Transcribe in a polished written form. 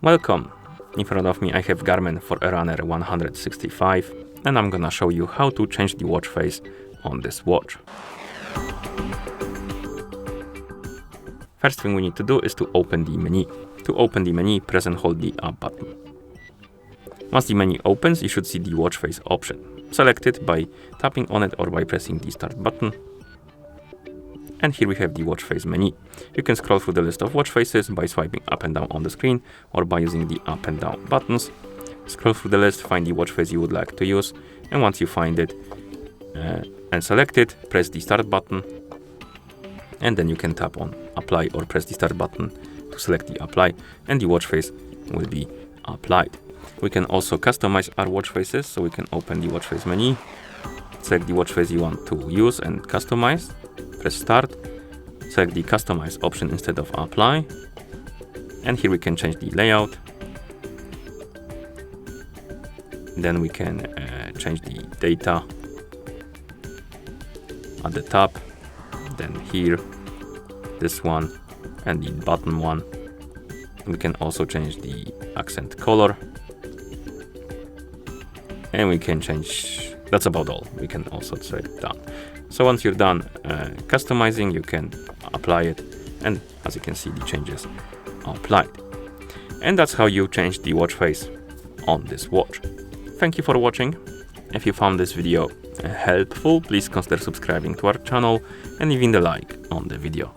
Welcome! In front of me I have GARMIN Forerunner 165 and I'm gonna show you how to change the watch face on this watch. First thing we need to do is to open the menu. To open the menu, press and hold the up button. Once the menu opens, you should see the watch face option. Select it by tapping on it or by pressing the start button. And here we have the watch face menu. You can scroll through the list of watch faces by swiping up and down on the screen or by using the up and down buttons. Scroll through the list, find the watch face you would like to use, and once you find it and select it, press the start button, and then you can tap on apply or press the start button to select the apply, and the watch face will be applied. We can also customize our watch faces, so we can open the watch face menu, select the watch face you want to use and customize, press start, select the customize option instead of apply, and here we can change the layout. Then we can change the data at the top, then here, this one, and the button one. We can also change the accent color, and we can change, that's about all. We can also say done. So once you're done customizing, you can apply it, and as you can see, the changes are applied. And that's how you change the watch face on this watch. Thank you for watching. If you found this video helpful, please consider subscribing to our channel and leaving the like on the video.